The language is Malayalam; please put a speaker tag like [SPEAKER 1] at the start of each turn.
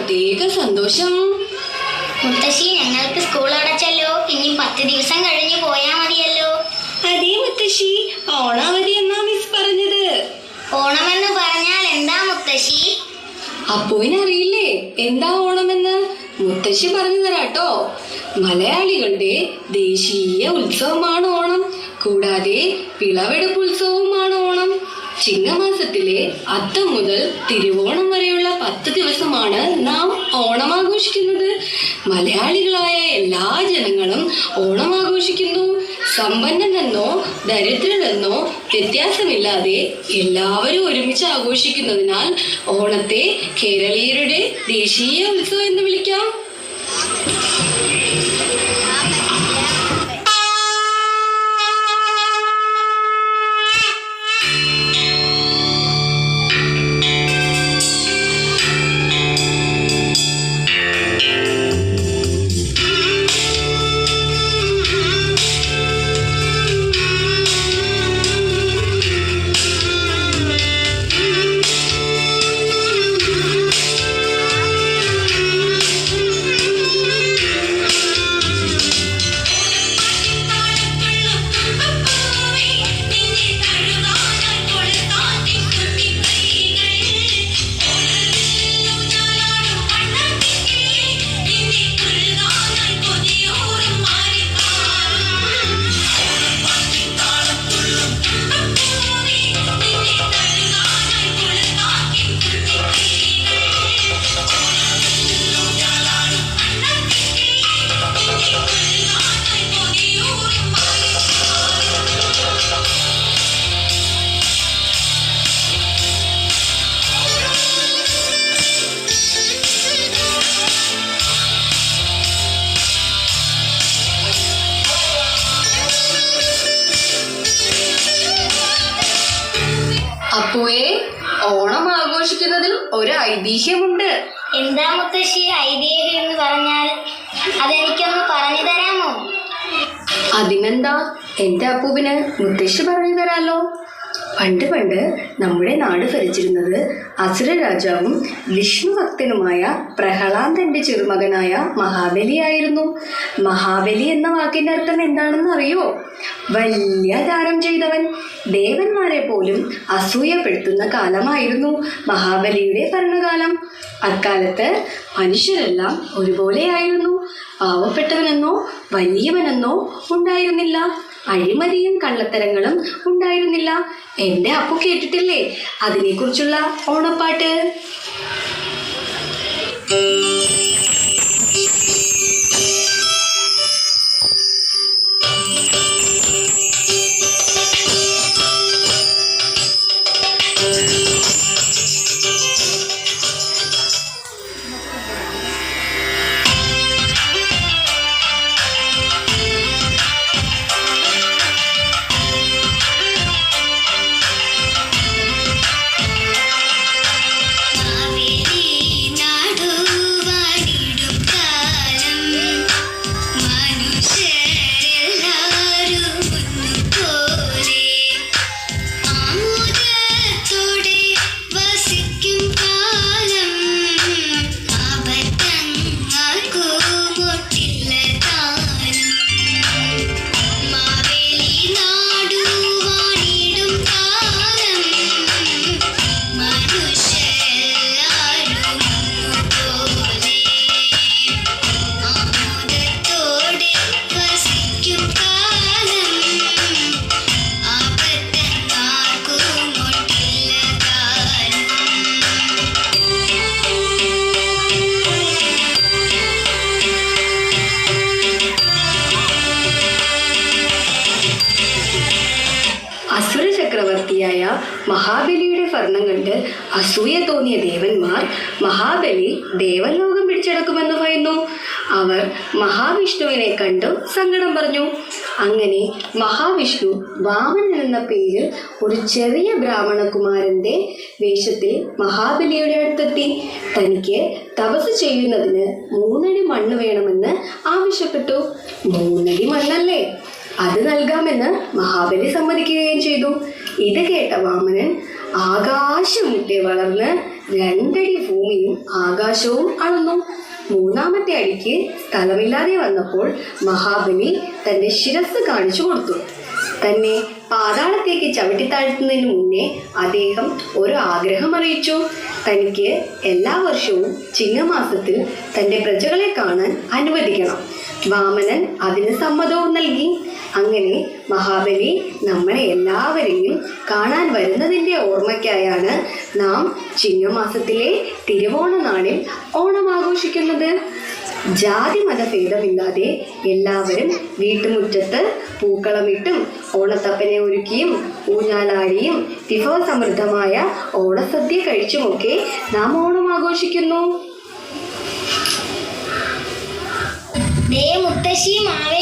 [SPEAKER 1] പ്രത്യേക സന്തോഷം.
[SPEAKER 2] മുത്തശ്ശി, ഞങ്ങൾക്ക് സ്കൂൾ അടച്ചല്ലോ. ഇനി 10 ദിവസം കഴിഞ്ഞ് പോയാ മതിയല്ലോ.
[SPEAKER 1] അതേ മുത്തശ്ശി, ഓണാവധി എന്നാ മിസ് പറഞ്ഞത്.
[SPEAKER 2] ഓണമെന്ന് പറഞ്ഞാൽ എന്താ മുത്തശ്ശി?
[SPEAKER 1] അപ്പുവിനറിയില്ലേ എന്താ ഓണമെന്ന്? മുത്തശ്ശി പറഞ്ഞു തരാട്ടോ. മലയാളികളുടെ ദേശീയ ഉത്സവമാണ് ഓണം. കൂടാതെ വിളവെടുപ്പ് ഉത്സവവുമാണ് ഓണം. ചിങ്ങമാസത്തിലെ അത്തം മുതൽ തിരുവോണം വരെയുള്ള 10 ദിവസമാണ് നാം ഓണം ആഘോഷിക്കുന്നത്. മലയാളികളായ എല്ലാ ജനങ്ങളും ഓണം ആഘോഷിക്കുന്നു. സമ്പന്നനെന്നോ ദരിദ്രനെന്നോ വ്യത്യാസമില്ലാതെ എല്ലാവരും ഒരുമിച്ച് ആഘോഷിക്കുന്നതിനാൽ ഓണത്തെ കേരളീയരുടെ ദേശീയ ഉത്സവം എന്ന് വിളിക്കാം. അപ്പുവേ, ഓണം ആഘോഷിക്കുന്നതിൽ ഒരു ഐതിഹ്യമുണ്ട്.
[SPEAKER 2] എന്താ മുത്തശ്ശി ഐതിഹ്യം എന്ന് പറഞ്ഞാൽ? അതെനിക്കൊന്ന് പറഞ്ഞു തരാമോ?
[SPEAKER 1] അതിനെന്താ, എന്റെ അപ്പൂവിന് മുത്തശ്ശി പറഞ്ഞു തരാലോ. പണ്ട് നമ്മുടെ നാട് ഭരിച്ചിരുന്നത് അസുര രാജാവും വിഷ്ണു ഭക്തനുമായ പ്രഹ്ലാദന്റെ ചെറുമകനായ മഹാബലിയായിരുന്നു. മഹാബലി എന്ന വാക്കിന്റെ അർത്ഥം എന്താണെന്ന് അറിയോ? വലിയ ദാനം ചെയ്തവൻ. ദേവന്മാരെ പോലും അസൂയപ്പെടുത്തുന്ന കാലമായിരുന്നു മഹാബലിയുടെ ഭരണകാലം. അക്കാലത്ത് മനുഷ്യരെല്ലാം ഒരുപോലെയായിരുന്നു. പാവപ്പെട്ടവനെന്നോ വലിയവനെന്നോ ഉണ്ടായിരുന്നില്ല. അഴിമതിയും കള്ളത്തരങ്ങളും ഉണ്ടായിരുന്നില്ല. എന്റെ അപ്പു കേട്ടിട്ടില്ലേ അതിനെക്കുറിച്ചുള്ള ഓണപ്പാട്ട്? ചക്രവർത്തിയായ മഹാബലിയുടെ ഭരണം കണ്ട് അസൂയ തോന്നിയ ദേവന്മാർ മഹാബലി ദേവലോകം പിടിച്ചടക്കുമെന്ന് ഭയന്നു. അവർ മഹാവിഷ്ണുവിനെ കണ്ടു സങ്കടം പറഞ്ഞു. അങ്ങനെ മഹാവിഷ്ണു വാമനൻ എന്ന പേരിൽ ഒരു ചെറിയ ബ്രാഹ്മണകുമാരന്റെ വേഷത്തിൽ മഹാബലിയുടെ അടുത്തെത്തി. തനിക്ക് തപസ് ചെയ്യുന്നതിന് 3 അടി മണ്ണ് വേണമെന്ന് ആവശ്യപ്പെട്ടു. 3 അടി മണ്ണല്ലേ, അത് നൽകാമെന്ന് മഹാബലി സമ്മതിക്കുകയും ചെയ്തു. ഇത് കേട്ട വാമനൻ ആകാശം മുട്ടെ വളർന്ന്
[SPEAKER 3] 2 അടി ഭൂമിയും ആകാശവും അളന്നു. 3-ാമത്തെ അടിക്ക് സ്ഥലമില്ലാതെ വന്നപ്പോൾ മഹാബലി തന്റെ ശിരസ് കാണിച്ചു കൊടുത്തു. തന്നെ പാതാളത്തേക്ക് ചവിട്ടിത്താഴ്ത്തുന്നതിന് മുന്നേ അദ്ദേഹം ഒരു ആഗ്രഹം അറിയിച്ചു. തനിക്ക് എല്ലാ വർഷവും ചിങ്ങമാസത്തിൽ തന്റെ പ്രജകളെ കാണാൻ അനുവദിക്കണം. വാമനൻ അതിന് സമ്മതവും നൽകി. അങ്ങനെ മഹാബലി നമ്മളെ എല്ലാവരെയും കാണാൻ വരുന്നതിൻ്റെ ഓർമ്മയ്ക്കായാണ് നാം ചിങ്ങമാസത്തിലെ തിരുവോണ നാളിൽ ഓണം ആഘോഷിക്കുന്നത്. ജാതി മതഭേദമില്ലാതെ എല്ലാവരും വീട്ടുമുറ്റത്ത് പൂക്കളമിട്ടും ഓണത്തപ്പനെ ഒരുക്കിയും ഊഞ്ഞാലാടിയും വിഭവസമൃദ്ധമായ ഓണസദ്യ കഴിച്ചുമൊക്കെ നാം ഓണം ആഘോഷിക്കുന്നു.
[SPEAKER 2] ദേ മുത്തശ്ശി മാവേലി